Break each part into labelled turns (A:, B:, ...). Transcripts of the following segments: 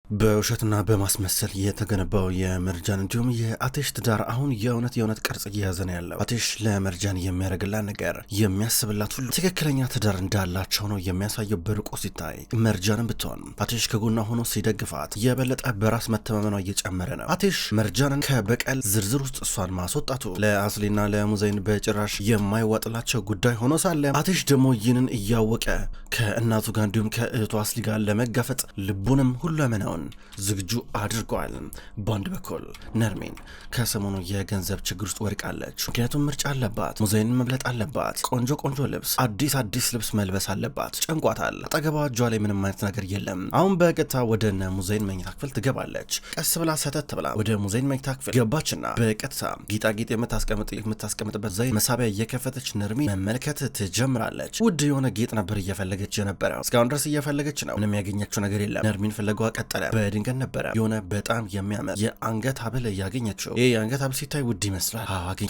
A: በውሸትና በማስመሰል የተገነባው የመርጃን እንዲሁም የአቴሽ ትዳር አሁን የእውነት ቅርጽ እየያዘ ነው ያለው። አቴሽ ለመርጃን የሚያደርግላት ነገር የሚያስብላት ሁሉ ትክክለኛ ትዳር እንዳላቸው ነው የሚያሳየው በርቆ ሲታይ። መርጃንም ብትሆን አቴሽ ከጎኗ ሆኖ ሲደግፋት የበለጠ በራስ መተማመኗ እየጨመረ ነው። አቴሽ መርጃንን ከበቀል ዝርዝር ውስጥ እሷን ማስወጣቱ ለአስሊና ለሙዘይን በጭራሽ የማይዋጥላቸው ጉዳይ ሆኖ ሳለ አቴሽ ደግሞ ይህንን እያወቀ ከእናቱ ጋር እንዲሁም ከእህቱ አስሊ ጋር ለመጋፈጥ ልቡንም ሁሉ ያመናው ዝግጁ አድርጓል። በአንድ በኩል ነርሚን ከሰሞኑ የገንዘብ ችግር ውስጥ ወድቃለች። ምክንያቱም ምርጫ አለባት፣ ሙዘይንን መብለጥ አለባት፣ ቆንጆ ልብስ አዲስ ልብስ መልበስ አለባት። ጨንቋታል። አጠገቧ እጇ ላይ ምንም አይነት ነገር የለም። አሁን በቀጥታ ወደ ሙዘይን መኝታ ክፍል ትገባለች። ቀስ ብላ ሰተት ብላ ወደ ሙዘይን መኝታ ክፍል ገባችና በቀጥታ ጌጣጌጥ የምታስቀምጥበት ዘይ መሳቢያ እየከፈተች ነርሚን መመልከት ትጀምራለች። ውድ የሆነ ጌጥ ነበር እየፈለገች የነበረው። እስካሁን ድረስ እየፈለገች ነው። ምንም ያገኘችው ነገር የለም። ነርሚን ፍለጋዋ ቀጠለ። በድንገት ነበረ የሆነ በጣም የሚያምር የአንገት ሀብል ያገኘችው። ይህ የአንገት ሀብል ሲታይ ውድ ይመስላል።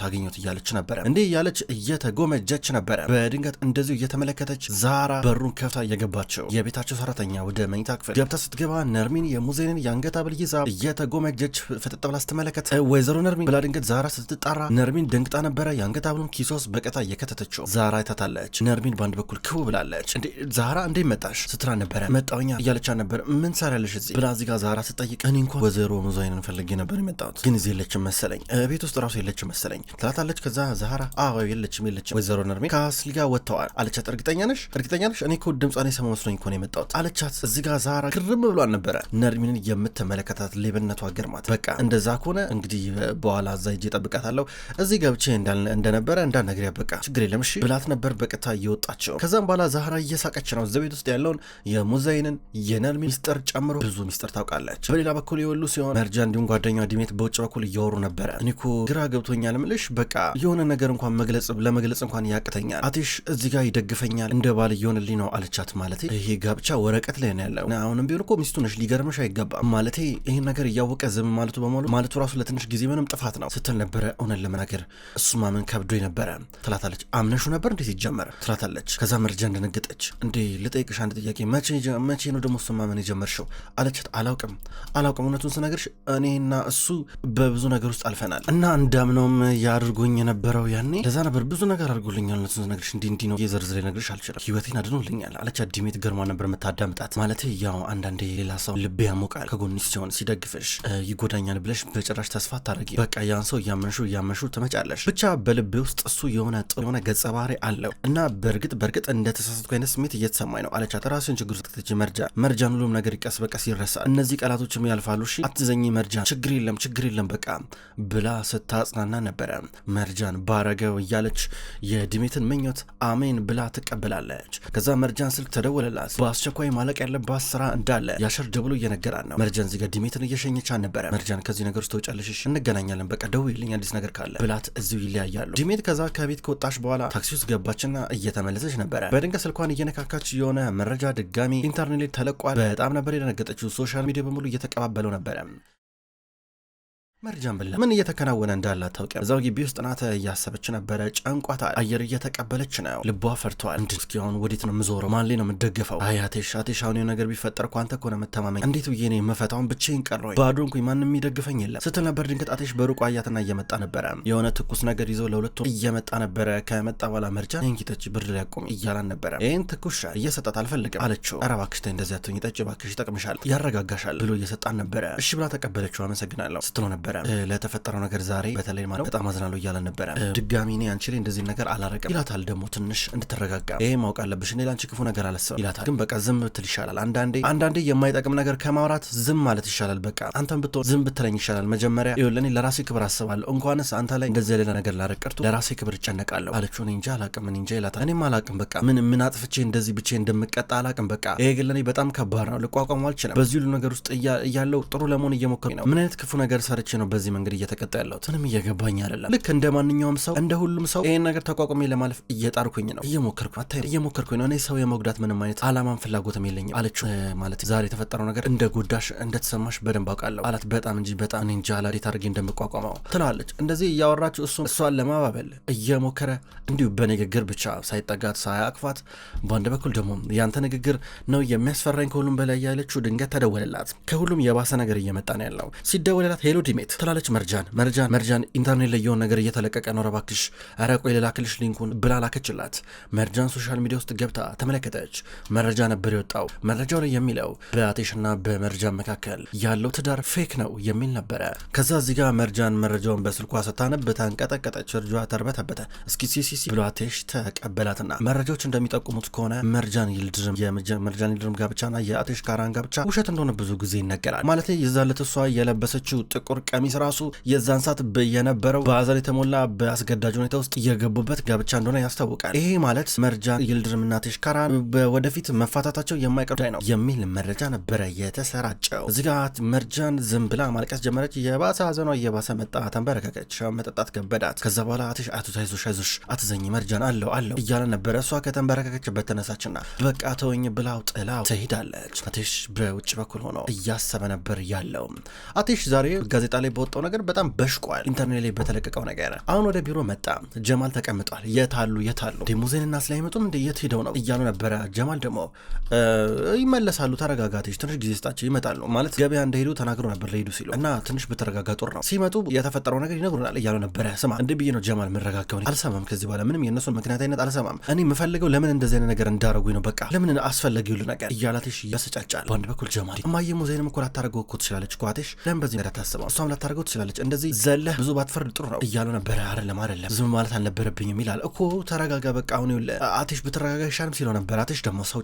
A: አገኘሁት እያለች ነበረ። እንዲህ እያለች እየተጎመጀች ነበረ። በድንገት እንደዚሁ እየተመለከተች ዛራ በሩን ከፍታ እየገባቸው የቤታቸው ሰራተኛ ወደ መኝታ ክፍል ገብታ ስትገባ ነርሚን የሙዘይንን የአንገት ሀብል ይዛ እየተጎመጀች ፍጥጥ ብላ ስትመለከት ወይዘሮ ነርሚን ብላ ድንገት ዛራ ስትጣራ ነርሚን ደንግጣ ነበረ። የአንገት ሀብሉን ኪሷ ውስጥ በቀጥታ እየከተተችው ዛራ አይታታለች። ነርሚን በአንድ በኩል ክው ብላለች። ዛራ እንዴ መጣሽ ስትላ ነበረ። መጣውኛ እያለቻ ነበር። ምን ሰራለሽ እዚህ ብላ እዚህ ጋር ዛራ ስጠይቅ እኔ እንኳን ወይዘሮ ሙዘይንን ፈልጌ ነበር የመጣሁት ግን እዚህ የለችም መሰለኝ፣ ቤት ውስጥ ራሱ የለችም መሰለኝ ትላታለች። ከዛ ዛራ የለችም ወይዘሮ ነርሚን ከአስሊ ጋር ወጥተዋል አለቻት። እርግጠኛ ነሽ? እኔ እኮ ድምጿን የሰማሁ መስሎኝ እኮ ነው የመጣሁት አለቻት። እዚህ ጋር ዛራ ግርም ብሏል ነበረ። ነርሚንን የምትመለከታት ሌብነቷ ገርማት። በቃ እንደዛ ከሆነ እንግዲህ በኋላ እዛ ሂጅ እጠብቃታለሁ፣ እዚህ ገብቼ እንደነበረ እንዳልነግር ያበቃ ችግር የለም እሺ ብላት ነበር በቀጥታ እየወጣቸው። ከዛም በኋላ ዛራ እየሳቀች ነው። እዚህ ቤት ውስጥ ያለውን የሙዘይንን የነርሚን ሚስጥር ጨምሮ ብዙ ሚስጥር ታውቃለች። በሌላ በኩል የወሉ ሲሆን መርጃ እንዲሁም ጓደኛ ዲሜት በውጭ በኩል እያወሩ ነበረ። እኔኮ ግራ ገብቶኛል ምልሽ በቃ የሆነ ነገር እንኳን ለመግለጽ እንኳን ያቅተኛል። አቴሽ እዚህ ጋር ይደግፈኛል እንደ ባል እየሆንልኝ ነው አለቻት። ማለቴ ይሄ ጋብቻ ወረቀት ላይ ነው ያለው። አሁንም ቢሆን እኮ ሚስቱ ነሽ ሊገርምሽ አይገባም። ማለቴ ይህን ነገር እያወቀ ዝም ማለቱ ራሱ ለትንሽ ጊዜ ምንም ጥፋት ነው ስትል ነበረ። እውነት ለመናገር እሱ ማመን ከብዶኝ ነበረ ትላታለች። አምነሹ ነበር እንዴት ይጀመር ትላታለች። ከዛ መርጃ እንደነገጠች እንዴ ልጠይቅሽ አንድ ጥያቄ መቼ ነው ደግሞ እሱ ማመን የጀመርሽው አለቻት። አላውቅም እውነቱን ስነግርሽ እኔና እሱ በብዙ ነገር ውስጥ አልፈናል እና እንዳምነውም ያድርጎኝ የነበረው ያኔ ለዛ ነበር። ብዙ ነገር አድርጎልኛል። እውነቱን ስነግርሽ እንዲህ ነው የዘርዝሬ ነግርሽ አልችልም። ህይወቴን አድኖልኛል አለቻት። ዲሜት ገርማ ነበር የምታዳምጣት። ማለቴ ያው አንዳንዴ ሌላ ሰው ልቤ ያሞቃል ከጎንሽ ሲሆን ሲደግፍሽ ይጎዳኛል ብለሽ በጭራሽ ተስፋ አታረጊ። በቃ ያን ሰው እያመንሹ ትመጫለሽ። ብቻ በልቤ ውስጥ እሱ የሆነ ጥሩ የሆነ ገጸ ባህሪ አለው እና በእርግጥ እንደተሳሳትኩ አይነት ስሜት እየተሰማኝ ነው አለቻት። ራስን ችግር ውስጥ ከተች መርጃን ሁሉም ነገር ይቀስ በቀስ ይረሳል። እነዚህ ቃላቶችም ያልፋሉ። እሺ አትዘኝ መርጃን፣ ችግር የለም በቃ ብላ ስታጽናና ነበረ። መርጃን ባረገው እያለች የዲሜትን ምኞት አሜን ብላ ትቀበላለች። ከዛ መርጃን ስልክ ተደወለላት። በአስቸኳይ ማለቅ ያለባት ስራ እንዳለ ያሸር ደብሎ እየነገራን ነው። መርጃን እዚህ ጋር ዲሜትን እየሸኘቻን ነበረ። መርጃን ከዚህ ነገር ውስጥ ተውጫለሽ፣ እንገናኛለን፣ በቃ ደውይልኝ አዲስ ነገር ካለ ብላት እዚሁ ይለያያሉ። ዲሜት ከዛ ከቤት ከወጣች በኋላ ታክሲ ውስጥ ገባችና እየተመለሰች ነበረ። በድንገት ስልኳን እየነካካች የሆነ መረጃ ድጋሚ ኢንተርኔት ላይ ተለቋል። በጣም ነበር የደነገጠችው። ሶሻል ሚዲያ በሙሉ እየተቀባበለው ነበረ። መርጃን ብላ ምን እየተከናወነ እንዳለ አታውቅም። እዛው ግቢ ውስጥ ናት እያሰበች ነበረ። ጨንቋታል። አየር እየተቀበለች ነው። ልቧ ፈርቷል። እስኪ አሁን ወዴት ነው የምዞረው? ማን ላይ ነው የምደገፈው? አቴሽ አሁን ነገር ቢፈጠር እኮ አንተ እኮ ነው የምተማመኝ። እንዴት ብዬ ነው የምፈታውን? ብቻዬን ቀረሁኝ፣ ባዶ እንኩኝ፣ ማንም የሚደግፈኝ የለም ስትል ነበር። ድንገት አቴሽ በሩቁ አያትና እየመጣ ነበረ። የሆነ ትኩስ ነገር ይዞ ለሁለቱ እየመጣ ነበረ። ከመጣ በኋላ መርጃ እንኪተች ብርድ ላይ ያቆም እያላን ነበረ። ይህን ትኩስ እየሰጣት አልፈልግም አለችው። ኧረ እባክሽ ተይ እንደዚህ አትሁኝ፣ ጠጪ እባክሽ፣ ይጠቅምሻል፣ ያረጋጋሻል ብሎ እየሰጣን ነበረ። እሺ ብላ ተቀበለችው። አመሰግናለሁ ስትለው ነበረ። ለተፈጠረው ነገር ዛሬ በተለይ ማለት በጣም አዝናለሁ እያለ ነበረ። ድጋሚ እኔ አንቺ ላይ እንደዚህ ነገር አላረቀም ይላታል። ደግሞ ትንሽ እንድትረጋጋ ይሄ ማውቅ አለብሽ፣ እኔ ላንቺ ክፉ ነገር አላሰብም ይላታል። ግን በቃ ዝም ብትል ይሻላል። አንዳንዴ የማይጠቅም ነገር ከማውራት ዝም ማለት ይሻላል። በቃ አንተም ብትሆን ዝም ብትለኝ ይሻላል። መጀመሪያ ይኸውልህ ለራሴ ክብር አስባለሁ፣ እንኳንስ አንተ ላይ እንደዚህ ሌላ ነገር ላረቀርቱ ለራሴ ክብር እጨነቃለሁ አለችው። እኔ እንጃ አላቅም ይላታል። እኔም አላቅም በቃ ምን አጥፍቼ እንደዚህ ብቼ እንደምቀጣ አላቅም። በቃ ይሄ ግን ለኔ በጣም ከባድ ነው፣ ልቋቋሙ አልችልም። በዚህ ሁሉ ነገር ውስጥ እያለው ጥሩ ለመሆን እየሞከርኩ ነው። ምን አይነት ክፉ ነገር ሰርቼ ነው በዚህ መንገድ እየተቀጣ ያለሁት? ምንም እየገባኝ አይደለም። ልክ እንደ ማንኛውም ሰው እንደ ሁሉም ሰው ይሄን ነገር ተቋቁሜ ለማለፍ እየጣርኩኝ ነው፣ እየሞከርኩኝ ነው። እኔ ሰው የመጉዳት ምንም አይነት አላማም ፍላጎትም የለኝም አለችው። ማለት ዛሬ የተፈጠረው ነገር እንደ ጎዳሽ እንደተሰማሽ በደንብ አውቃለሁ አላት። በጣም እንጂ በጣም እኔ እንጃ እንዴት አድርጌ እንደምቋቋመው ትላለች። እንደዚህ እያወራችው እሷን ለማባበል እየሞከረ እንዲሁ በንግግር ብቻ ሳይጠጋት ሳያቅፋት፣ በአንድ በኩል ደግሞ ያንተ ንግግር ነው የሚያስፈራኝ ከሁሉም በላይ ያለችው። ድንገት ተደወለላት። ከሁሉም የባሰ ነገር እየመጣ ነው ያለው። ሲደወለላት ሄሎ ዲሜት ትላለች። መርጃን ኢንተርኔት ላይ የሆነ ነገር እየተለቀቀ ነው እባክሽ፣ ኧረ ቆይ ልላክልሽ ሊንኩን ብላ ላከችላት። መርጃን ሶሻል ሚዲያ ውስጥ ገብታ ተመለከተች። መረጃ ነበር የወጣው። መረጃው ላይ የሚለው በአቴሽና በመርጃን መካከል ያለው ትዳር ፌክ ነው የሚል ነበረ። ከዛ እዚህ ጋር መርጃን መረጃውን በስልኳ ስታነብ ታንቀጠቀጠች፣ እርጇ ተርበተበተ። እስኪ ሲሲሲ ብሎ አቴሽ ተቀበላትና መረጃዎች እንደሚጠቁሙት ከሆነ መርጃን ይልድርም ጋብቻና የአቴሽ ካራን ጋብቻ ውሸት እንደሆነ ብዙ ጊዜ ይነገራል። ማለት የዛለት እሷ የለበሰችው ጥቁር ቀሚስ ራሱ የዛን ሰዓት የነበረው በአዘን የተሞላ በአስገዳጅ ሁኔታ ውስጥ የገቡበት ጋብቻ እንደሆነ ያስታውቃል። ይሄ ማለት መርጃን ይልድርምና አቴሽ ካራን ወደፊት መፋታታቸው የማይቀር ጉዳይ ነው የሚል መረጃ ነበረ የተሰራጨው። እዚህ ጋር መርጃን ዝም ብላ ማልቀስ ጀመረች። የባሰ ሀዘኗ እየባሰ መጣ። ተንበረከከች፣ መጠጣት ከበዳት። ከዛ በኋላ አቴሽ አይዞሽ አትዘኝ መርጃን አለው እያለ ነበረ። እሷ ከተንበረከከችበት ተነሳችና በቃ ተወኝ ብላው ጥላው ትሄዳለች። አቴሽ በውጭ በኩል ሆኖ እያሰበ ነበር ያለው። አቴሽ ዛሬ ጋዜጣ ላይ በወጣው ነገር በጣም በሽቋል። ኢንተርኔት ላይ በተለቀቀው ነገር አሁን ወደ ቢሮ መጣ። ጀማል ተቀምጧል። የታሉ ሙዜንና ስላይመጡም እንደ የት ሄደው ነው እያሉ ነበረ። ጀማል ደግሞ ይመለሳሉ፣ ተረጋጋ አቴሽ፣ ትንሽ ጊዜ ስጣቸው፣ ይመጣሉ ማለት ገበያ እንደሄዱ ተናግሮ ነበር ለሄዱ ሲሉ እና ትንሽ በተረጋጋ ጦር ነው ሲመጡ የተፈጠረው ነገር ይነግሩናል እያሉ ነበረ። ስማ እንደ ብዬ ነው ጀማል የምረጋጋው፣ አልሰማም፣ ከዚህ በኋላ ምንም የእነሱን ምክንያታዊነት አልሰማም። እኔ የምፈልገው ለምን እንደዚህ አይነት ነገር እንዳረጉኝ ነው፣ በቃ ለምን አስፈለጊ ሁሉ ነገር እያለ አቴሽ ያስጫጫል። በአንድ በኩል ጀማል እማዬ ሙዜንም እኮ ላታረገው እኮ ትችላለች እኮ አቴሽ፣ ለምን በዚህ ነገር አታስበው፣ እሷም ላታረገው ትችላለች፣ እንደዚህ ዘለህ ብዙ ባትፈርድ ጥሩ ነው እያሉ ነበረ። አይደለም ዝም ማለት አልነበረብኝም ይላል እኮ፣ ተረጋጋ በቃ አሁን አቴሽ ብትረጋጋ ይሻልም ሲለው ነበር። አቴሽ ደግሞ ሰው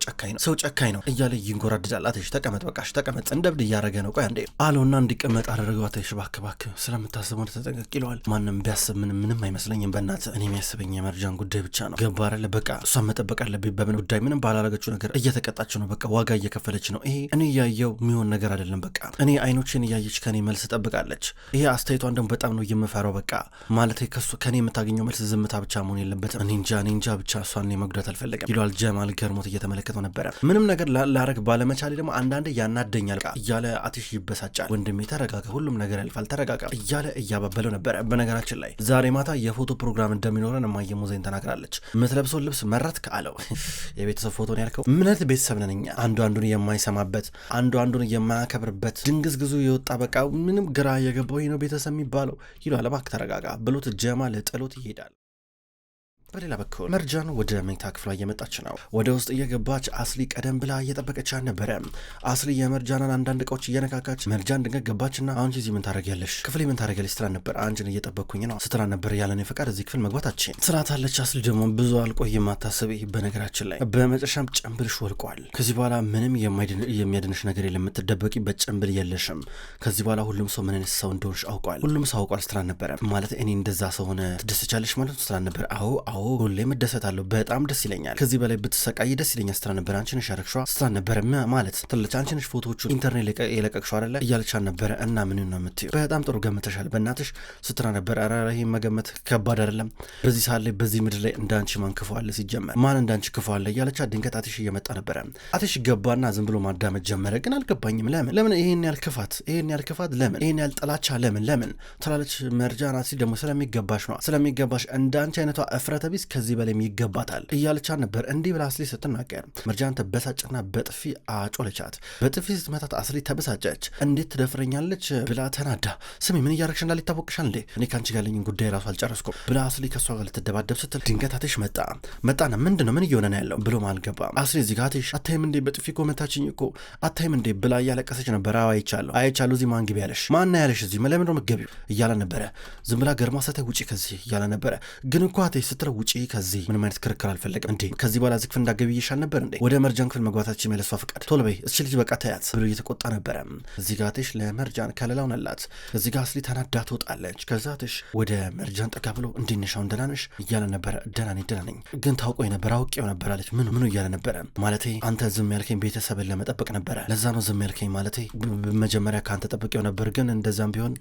A: ጨካኝ ነው እያለ ይንጎራድዳል። አቴሽ ተቀመጥ፣ በቃሽ ተቀመጥ፣ እንደብድ እያረገ ነው፣ ቆይ አንዴ አለውና እንዲቀመጥ አደረገው። አቴሽ እባክህ ስለምታስበው ተጠንቀቅ ይለዋል። ማንም ቢያስብ ምንም አይመስለኝም፣ በእናትህ እኔ የሚያስበኝ የመርጃን ጉዳይ ብቻ ነው፣ ገባ አይደለ? በቃ እሷን መጠበቅ አለብኝ። በምን ጉዳይ? ምንም ባላረገችው ነገር እየተቀጣች ነው፣ በቃ ዋጋ እየከፈለች ነው። ይሄ እኔ እያየው የሚሆን ነገር አይደለም። በቃ እኔ አይኖችን እያየች ከኔ መልስ ጠብቃለች። ይሄ አስተያየቷን ደግሞ በጣም ነው የምፈራው። በቃ ማለት ከኔ የምታገኘው መልስ ዝምታ ብቻ መሆን የለበትም። እኔ እንጃ ብቻ እሷን መጉዳት አልፈለገም ይለዋል። ጀማል ገርሞት እየተመለከተው ነበረ። ምንም ነገር ላረግ ባለመቻሌ ደግሞ አንዳንዴ ያናደኛል እያለ አቴሽ ይበሳጫል። ወንድሜ ተረጋጋ፣ ሁሉም ነገር ያልፋል፣ ተረጋጋ እያለ እያባበለው ነበረ። በነገራችን ላይ ዛሬ ማታ የፎቶ ፕሮግራም እንደሚኖረን እማዬ ሙዜን ተናግራለች። የምትለብሰውን ልብስ መረጥክ አለው። የቤተሰብ ፎቶ ነው ያልከው? ምን አይነት ቤተሰብ ነን እኛ? አንዱ አንዱን የማይሰማበት፣ አንዱ አንዱን የማያከብርበት፣ ድንግዝግዙ የወጣ በቃ ምንም ግራ የገባው ነው ቤተሰብ የሚባለው ይለዋል። እባክህ ተረጋጋ ብሎት ጀማል ጥሎት ይሄዳል። በሌላ በኩል መርጃን ወደ መኝታ ክፍሏ እየመጣች ነው። ወደ ውስጥ እየገባች አስሊ ቀደም ብላ እየጠበቀች ነበረ። አስሊ የመርጃንን አንዳንድ እቃዎች እየነካካች መርጃን ድንገት ገባችና አንቺ እዚህ ምን ታደርጊያለሽ? ክፍሌ ምን ታደርጊያለሽ? ስትላን ነበር። አንቺን እየጠበቅኩኝ ነው ስትላን ነበር። ያለኔ ፈቃድ እዚህ ክፍል መግባታችን ስላታለች። አስሊ ደግሞ ብዙ አልቆይም አታስቢ። በነገራችን ላይ በመጨረሻም ጭንብልሽ ወልቋል። ከዚህ በኋላ ምንም የሚያድንሽ ነገር የለም፣ የምትደበቂበት ጭንብል የለሽም። ከዚህ በኋላ ሁሉም ሰው ምን አይነት ሰው እንደሆንሽ አውቋል፣ ሁሉም ሰው አውቋል ስትላን ነበረ። ማለት እኔ እንደዛ ሰው ሆነ ትደስቻለሽ ማለት ነው ስትላን ነበር። አዎ ሁሌም እደሰታለሁ፣ በጣም ደስ ይለኛል፣ ከዚህ በላይ ብትሰቃይ ደስ ይለኛል ስትላን ነበር። አንቺ ነሽ ያረግሽዋ ስትላን ነበረ። ማለት ትላለች። አንቺ ነሽ ፎቶዎቹ ኢንተርኔት የለቀቅሽው አይደለ እያለቻን ነበረ። እና ምን ነው የምትይው? በጣም ጥሩ ገምተሻል በእናትሽ ስትላን ነበር። ኧረ ይሄ መገመት ከባድ አይደለም፣ በዚህ ሰዓት ላይ በዚህ ምድር ላይ እንዳንቺ ማን ክፉ አለ? ሲጀመር ማን እንዳንቺ ክፉ አለ? እያለቻ ድንገት አቴሽ እየመጣ ነበረ። አቴሽ ገባና ዝም ብሎ ማዳመጥ ጀመረ። ግን አልገባኝም፣ ለምን ይሄን ያህል ክፋት፣ ለምን ይሄን ያህል ጥላቻ፣ ለምን ትላለች። መርጃን አሲ ደግሞ ስለሚገባሽ ነው፣ ስለሚገባሽ እንዳንቺ አይነቷ እፍረተ ቢስ ከዚህ በላይ ይገባታል እያለቻ ነበር። እንዲህ ብላ አስሊ ስትናገር መርጃን ተበሳጨና በጥፊ አጮለቻት። በጥፊ ስትመታት አስሊ ተበሳጨች። እንዴት ትደፍረኛለች ብላ ተናዳ፣ ስሚ ምን እያረግሽ እንዳለ ይታወቅሻል እንዴ? እኔ ካንቺ ጋር ያለኝን ጉዳይ ራሱ አልጨረስኩም ብላ አስሊ ከሷ ጋር ልትደባደብ ስትል ድንገት አቴሽ መጣና ምንድነው ምን እየሆነ ነው ያለው ብሎ አልገባም። አስሊ እዚህ ጋር አቴሽ አታይም እንዴ በጥፊ እኮ መታችኝ እኮ አታይም እንዴ ብላ እያለቀሰች ነበር። አይቻለሁ እዚህ ማን ግቢ ያለሽ? ማን ያለሽ? እዚህ ለምን ነው የምትገቢው እያለ ነበረ። ዝም ብላ ገርማ ሰተ ውጪ ከዚህ እያለ ነበረ። ግን እኮ አቴሽ ስትለው ውጪ ከዚህ ምንም አይነት ክርክር አልፈለግም እንዴ ከዚህ በኋላ እዚህ ክፍል እንዳገቢ ይሻል ነበር እንዴ ወደ መርጃን ክፍል መግባታችን የመለሷ ፍቃድ ቶሎ በይ እቺ ልጅ በቃ ተያት ብሎ እየተቆጣ ነበረ። እዚህ ጋር አቴሽ ለመርጃን ከለላው ነላት። እዚህ ጋር አስሊ ተናዳ ትወጣለች። ከዛ አቴሽ ወደ መርጃን ጠጋ ብሎ እንዲነሻው እንደናነሽ እያለ ነበረ። ደህና ነኝ ግን ታውቆኝ ነበር አውቄው ነበር አለች። ምኑ እያለ ነበረ። ማለቴ አንተ ዝም ያልከኝ ቤተሰብን ለመጠበቅ ነበረ ለዛ ነው ዝም ያልከኝ ማለቴ መጀመሪያ ከአንተ ጠብቄው ነበር ግን እንደዛም ቢሆን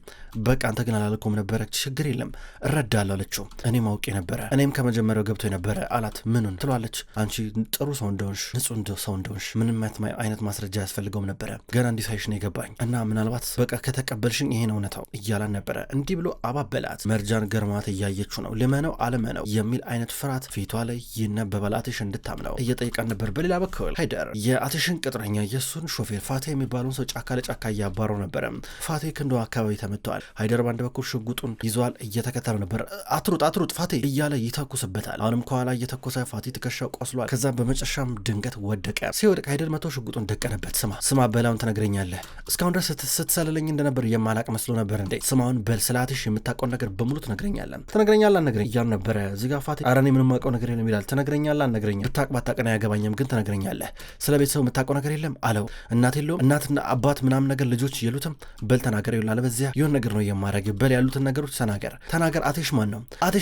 A: በቃ አንተ ግን አላልኩም ነበረ ችግር የለም እረዳለሁ አለችው። እኔም አውቄ ነበረ እኔም ከመጀመሪያው ገብቶ ነበረ አላት። ምኑን ትሏለች። አንቺ ጥሩ ሰው እንደሆንሽ ንጹህ ሰው እንደሆንሽ ምንም አይነት ማስረጃ ያስፈልገውም ነበረ ገና እንዲህ ሳይሽ ነው የገባኝ እና ምናልባት በቃ ከተቀበልሽኝ ይሄ ነው እውነታው እያላን ነበረ። እንዲህ ብሎ አባበላት። መርጃን ገርማት እያየችው ነው። ልመነው አለመነው የሚል አይነት ፍርሃት ፊቷ ላይ ይነበባል። አቴሽ እንድታምነው እየጠየቃን ነበር። በሌላ በኩል ሃይደር የአቴሽን ቅጥረኛ የሱን ሾፌር ፋቴ የሚባለውን ሰው ጫካ ለጫካ እያባረው ነበረ። ፋቴ ክንዶ አካባቢ ተመቷል። ሃይደር በአንድ በኩል ሽጉጡን ይዟል እየተከተለው ነበር። አትሩጥ ፋቴ እያለ ይተኩስበታል። አሁንም ከኋላ እየተኮሰ ፋቴ ትከሻው ቆስሏል። ከዛ በመጨረሻም ድንገት ወደቀ። ሲወድቅ ሃይደር መቶ ሽጉጡን ደቀነበት። ስማ በላውን ትነግረኛለህ እስካሁን ድረስ ስትሰልለኝ እንደነበር የማላቅ መስሎ ነበር እንዴ ስማውን በል ስለ አቴሽ የምታውቀውን ነገር በሙሉ ትነግረኛለህ አልነግረኝ እያሉ ነበረ። እዚህ ጋር ፋቴ ኧረ እኔ ምንም የማውቀው ነገር የለም ይላል። ትነግረኛለህ አልነግረኝም ብታውቅ ባታውቅን አያገባኝም ግን ትነግረኛለህ ስለ ቤተሰቡ የምታውቀው ነገር የለም አለው። እናት የለውም እናትና አባት ምናምን ነገር ልጆች የሉትም በል ተናገር ይላል። በዚያ የሆነ ነገር ነው የማረግ በል ያሉትን ነገሮች ተናገር አቴሽ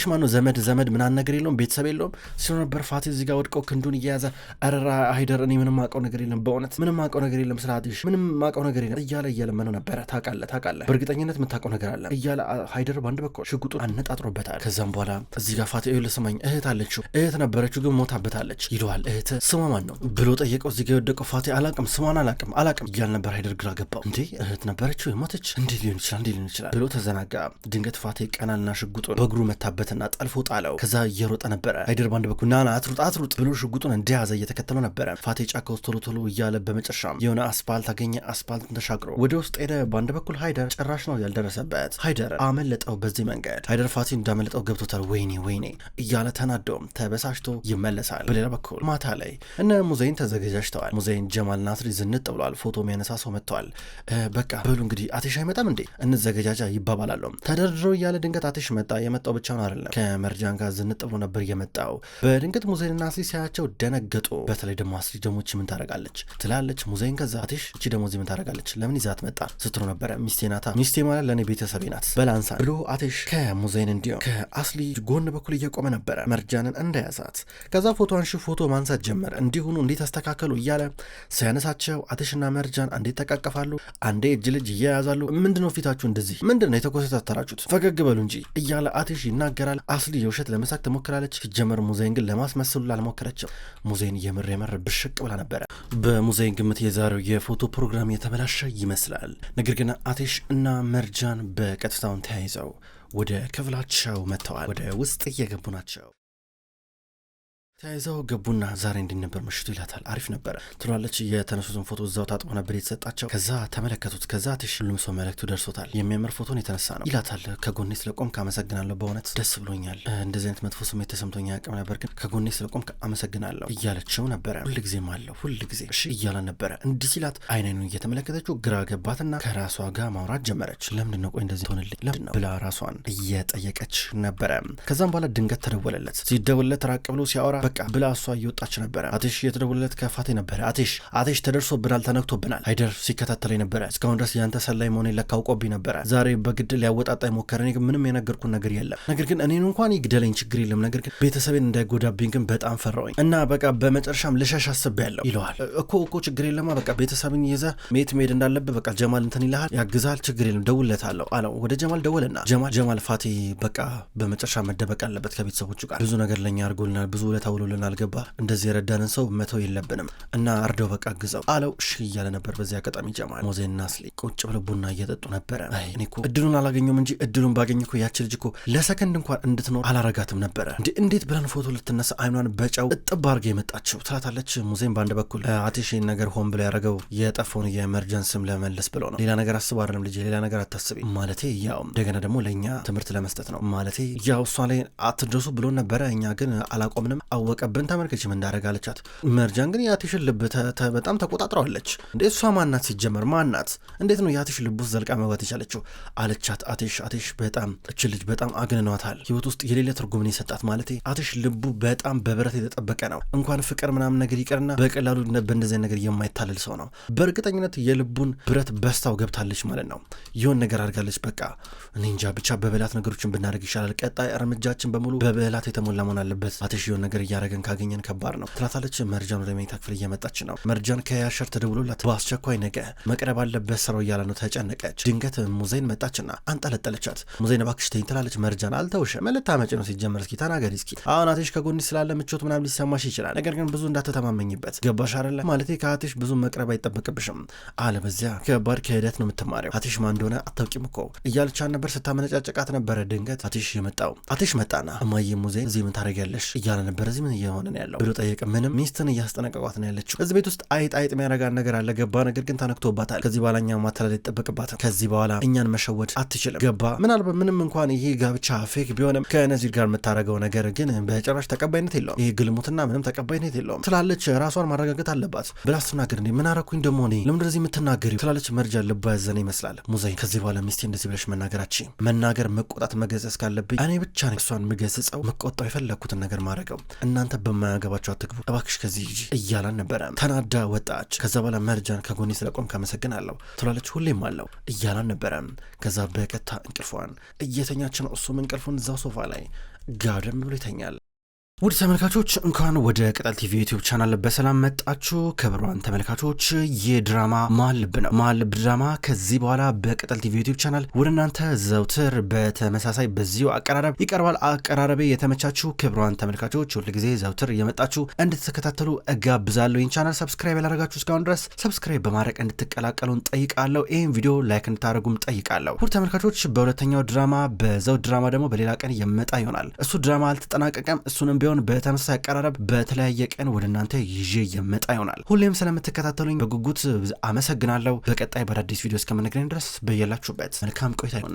A: ማን ነው ዘመድ ምናምን ነገር የለውም ቤተሰብ የለውም ሲሆን ነበር ፋቴ እዚህ ጋር ወድቀው ክንዱን እየያዘ አረራ ሃይደር እኔ ምንም የማውቀው ነገር የለም በእውነት ምንም የማውቀው ነገር የለም ስለ አቴሽ ምንም የማውቀው ነገር የለም እያለ እየለመነው ነበረ። ታውቃለህ በእርግጠኝነት የምታውቀው ነገር አለ እያለ ሃይደር በአንድ በኩል ሽጉጡን አነጣጥሮበታል። ከዛም በኋላ እዚህ ጋር ፋቴ ይኸውልህ ስማኝ እህት ነበረችው ግን ሞታበታለች ይለዋል። እህት ስሟ ማን ነው ብሎ ጠየቀው። እዚህ ጋር የወደቀው ፋቴ አላቅም ስሟን አላቅም እያለ ነበር። ሃይደር ግራ ገባው። እንዴ እህት ነበረችው የሞተች እንዴት ሊሆን ይችላል ብሎ ተዘናጋ። ድንገት ፋቴ ቀናልና ሽጉጡን በእግሩ መታበትና ጠልፎ ጣለው። ከዛ እየሮጠ ነበረ። ሃይደር ባንድ በኩል ናና አትሩጥ ብሎ ሽጉጡን እንደያዘ እየተከተለው ነበረ። ፋቴ ጫካ ውስጥ ቶሎ እያለ በመጨረሻም የሆነ አስፓልት አገኘ። አስፓልትን ተሻግሮ ወደ ውስጥ ሄደ። ባንድ በኩል ሃይደር ጭራሽ ነው ያልደረሰበት። ሃይደር አመለጠው። በዚህ መንገድ ሃይደር ፋቴ እንዳመለጠው ገብቶታል። ወይኔ እያለ ተናዶም ተበሳሽቶ ይመለሳል። በሌላ በኩል ማታ ላይ እነ ሙዘይን ተዘጋጅተዋል። ሙዘይን ጀማል ናስሪ ዝንጥ ብሏል። ፎቶ የሚያነሳ ሰው መጥተዋል። በቃ በሉ እንግዲህ አቴሽ አይመጣም እንዴ እንዘገጃጃ ይባባላሉ። ተደርድረው እያለ ድንገት አቴሽ መጣ። የመጣው ብቻውን አይደለም ከመርጃን ጋር ዝንጥ ብሎ ነበር የመጣው። በድንገት ሙዘይንና አስሊ ሲያቸው ደነገጡ። በተለይ ደግሞ አስሊ ደግሞ እቺ ምን ታረጋለች ትላለች ሙዘይን። ከዛ አቴሽ እቺ ደግሞ እዚህ ምን ታረጋለች ለምን ይዛት መጣ ስትሮ ነበረ። ሚስቴ ናታ ሚስቴ ማለት ለእኔ ቤተሰቤ ናት በላንሳ ብሎ አቴሽ ከሙዘይን እንዲሁም ከአስሊ ጎን በኩል እየቆመ ነበረ መርጃንን እንደያዛት። ከዛ ፎቶ አንሺ ፎቶ ማንሳት ጀመረ። እንዲሁኑ እንዴት አስተካከሉ እያለ ሲያነሳቸው አቴሽና መርጃን አንዴት ተቃቀፋሉ፣ አንዴ እጅ ልጅ እያያዛሉ። ምንድነው ፊታችሁ እንደዚህ ምንድነው የተኮሰታተራችሁት ፈገግ በሉ እንጂ እያለ አቴሽ ይናገራል። አስሊ የውሸት ለመሳቅ ትሞክራለች። ሲጀመር ሙዘይን ግን ለማስመሰሉ አልሞከረችም። ሙዘይን የምር ብሽቅ ብላ ነበረ። በሙዘይን ግምት የዛሬው የፎቶ ፕሮግራም የተበላሸ ይመስላል። ነገር ግን አቴሽ እና መርጃን በቀጥታውን ተያይዘው ወደ ክፍላቸው መጥተዋል። ወደ ውስጥ እየገቡ ናቸው። ተያይዘው ገቡና ዛሬ እንዲነበር ምሽቱ ይላታል። አሪፍ ነበረ ትሏለች። የተነሱትን ፎቶ እዛው ታጥቦ ነበር የተሰጣቸው። ከዛ ተመለከቱት። ከዛ አቴሽ ሁሉም ሰው መልእክቱ ደርሶታል። የሚያምር ፎቶን የተነሳ ነው ይላታል። ከጎኔ ስለቆምክ አመሰግናለሁ በእውነት ደስ ብሎኛል። እንደዚህ አይነት መጥፎ ስሜት ተሰምቶኝ አያውቅም ነበር ግን ከጎኔ ስለቆምክ አመሰግናለሁ እያለችው ነበረ። ሁልጊዜም አለው ሁልጊዜ እሺ እያለ ነበረ። እንዲህ ሲላት አይኑን እየተመለከተችው ግራ ገባትና ከራሷ ጋር ማውራት ጀመረች። ለምንድን ነው ቆይ እንደዚህ ትሆንልኝ ለምንድን ነው ብላ ራሷን እየጠየቀች ነበረ። ከዛም በኋላ ድንገት ተደወለለት። ሲደወልለት ራቅ ብሎ ሲያወራ በቃ ብላ እሷ እየወጣች ነበረ። አቴሽ የተደወለለት ከፋቴ ነበረ። አቴሽ ተደርሶብናል ተነክቶብናል ሃይደር ሲከታተለኝ ነበረ እስካሁን ድረስ ያንተ ሰላይ መሆኔን ለካ አውቆብኝ ነበረ። ዛሬ በግድ ሊያወጣጣ ሞከረ። እኔ ግን ምንም የነገርኩን ነገር የለም። ነገር ግን እኔን እንኳን ይግደለኝ ችግር የለም ነገር ግን ቤተሰቤን እንዳይጎዳብኝ ግን በጣም ፈራሁኝ እና በቃ በመጨረሻም ልሸሽ አስቤያለሁ ይለዋል። እኮ ችግር የለማ በቃ ቤተሰብን ይዘህ መሄድ እንዳለብህ በቃ ጀማል እንትን ይልሃል ያግዛል ችግር የለም ደውለታለሁ አለው። ወደ ጀማል ደወለና ጀማል ፋቴ በቃ በመጨረሻ መደበቅ አለበት ከቤተሰቦቹ ጋር ብዙ ነገር ለኛ አድርጎልናል ብዙ ውለታ ውሎልናል ገባ እንደዚህ የረዳንን ሰው መተው የለብንም እና አርደው በቃ ግዛው አለው። እሺ እያለ ነበር። በዚህ አጋጣሚ ጀማል ሙዘይንና አስሊ ቁጭ ብለው ቡና እየጠጡ ነበረ። እኔ እኮ እድሉን አላገኘሁም እንጂ እድሉን ባገኝ እኮ ያቺ ልጅ እኮ ለሰከንድ እንኳን እንድትኖር አላረጋትም ነበረ። እንዴት ብለን ፎቶ ልትነሳ አይኗን በጫው እጥብ አድርጋ የመጣችው ትላታለች ሙዘይን በአንድ በኩል አቴሽ ነገር ሆን ብሎ ያደረገው የጠፋውን የመርጃን ስም ለመለስ ብሎ ነው። ሌላ ነገር አስብ አይደለም ልጅ ሌላ ነገር አታስቢ ማለቴ ያው እንደገና ደግሞ ለእኛ ትምህርት ለመስጠት ነው ማለቴ ያው እሷ ላይ አትድረሱ ብሎ ነበረ። እኛ ግን አላቆምንም አወቀብን ተመልከችም እንዳረጋለቻት። መርጃን ግን የአትሽን ልብ በጣም ተቆጣጥረዋለች። እንዴ እሷ ማናት ሲጀመር ማናት? እንዴት ነው የአትሽ ልብ ውስጥ ዘልቃ መግባት የቻለችው አለቻት። አትሽ በጣም እች ልጅ በጣም አግንኗታል። ህይወት ውስጥ የሌለ ትርጉምን የሰጣት ማለት አትሽ ልቡ በጣም በብረት የተጠበቀ ነው። እንኳን ፍቅር ምናምን ነገር ይቀርና በቀላሉ በእንደዚህ ነገር የማይታለል ሰው ነው። በእርግጠኝነት የልቡን ብረት በስታው ገብታለች ማለት ነው። የሆን ነገር አድርጋለች። በቃ እኔ እንጃ ብቻ በበላት ነገሮችን ብናደርግ ይሻላል። ቀጣይ እርምጃችን በሙሉ በበላት የተሞላ መሆን አለበት። አትሽ የሆን ነገር እያደረገን ካገኘን ከባድ ነው ትላታለች። መርጃን ወደ መኝታ ክፍል እየመጣች ነው። መርጃን ከያሸር ተደውሎላት በአስቸኳይ ነገ መቅረብ አለበት ስራው እያለ ነው። ተጨነቀች። ድንገት ሙዜን መጣችና አንጠለጠለቻት። ሙዜን እባክሽ ተይኝ ትላለች። መርጃን አልተውሽም ልታመጪ ነው ሲጀመር እስኪ ተናገሪ እስኪ አሁን አትሽ ከጎንሽ ስላለ ምቾት ምናምን ሊሰማሽ ይችላል። ነገር ግን ብዙ እንዳትተማመኝበት ገባሽ አይደለ? ማለቴ ከአትሽ ብዙ መቅረብ አይጠበቅብሽም። አለበዚያ ከባድ ክህደት ነው የምትማሪው። አትሽ ማን እንደሆነ አታውቂም እኮ እያለቻት ነበር። ስታመነጫጭቃት ነበረ። ድንገት አትሽ የመጣው አትሽ መጣና እማዬ ሙዜ እዚህ ምን ታደርጊያለሽ እያለ ነበር። እዚህ ምን እየሆነ ነው ያለው ብሎ ጠየቀ። ምንም ሚስትን እያስጠነቀቋት ነው ያለችው። እዚህ ቤት ውስጥ አይጥ የሚያረጋን ነገር አለ ገባ። ነገር ግን ተነክቶባታል። ከዚህ በኋላ እኛ ማተላለል አይጠበቅባትም። ከዚህ በኋላ እኛን መሸወድ አትችልም ገባ። ምናልባት ምንም እንኳን ይሄ ጋብቻ ፌክ ቢሆንም ከነዚር ጋር የምታደርገው ነገር ግን በጭራሽ ተቀባይነት የለውም። ይሄ ግልሙትና ምንም ተቀባይነት የለውም ስላለች ራሷን ማረጋገጥ አለባት ብላ ስትናገር እንዴ ምን አረኩኝ ደግሞ እኔ ለምን እንደዚህ የምትናገሪው ስላለች መርጃ ልባ ያዘነ ይመስላል። ሙዘይ ከዚህ በኋላ ሚስቴ እንደዚህ ብለሽ መናገር መቆጣት መገሰጽ ካለብኝ እኔ ብቻ ነኝ እሷን ምገስጸው መቆጣው የፈለኩትን ነገር ማድረገው እናንተ በማያገባቸው አትግቡ እባክሽ ከዚህ ሂጂ እያላን ነበረ። ተናዳ ወጣች። ከዛ በኋላ መርጃን ከጎኔ ስለቆም ካመሰግናለሁ ትላለች። ሁሌም አለው እያላን ነበረ። ከዛ በቀጥታ እንቅልፏን እየተኛች ነው። እሱም እንቅልፉን እዛው ሶፋ ላይ ጋደም ብሎ ይተኛል። ውድ ተመልካቾች እንኳን ወደ ቅጠል ቲቪ ዩቲዩብ ቻናል በሰላም መጣችሁ። ክቡራን ተመልካቾች የድራማ መሀል ልብ ነው። መሀል ልብ ድራማ ከዚህ በኋላ በቅጠል ቲቪ ዩቲዩብ ቻናል ወደ እናንተ ዘውትር በተመሳሳይ በዚሁ አቀራረብ ይቀርባል። አቀራረቤ የተመቻችሁ ክቡራን ተመልካቾች ሁልጊዜ ዘውትር እየመጣችሁ እንድትከታተሉ እጋብዛለሁ። ይህን ቻናል ሰብስክራይብ ያላረጋችሁ እስካሁን ድረስ ሰብስክራይብ በማድረግ እንድትቀላቀሉን ጠይቃለሁ። ይህን ቪዲዮ ላይክ እንድታደርጉም ጠይቃለሁ። ውድ ተመልካቾች በሁለተኛው ድራማ በዘውድ ድራማ ደግሞ በሌላ ቀን የመጣ ይሆናል። እሱ ድራማ አልተጠናቀቀም። እሱንም ቢሆን በተመሳሳይ አቀራረብ በተለያየ ቀን ወደ እናንተ ይዤ የመጣ ይሆናል። ሁሌም ስለምትከታተሉኝ በጉጉት አመሰግናለሁ። በቀጣይ በአዲስ ቪዲዮ እስከምንገናኝ ድረስ በየላችሁበት መልካም ቆይታ ይሁን።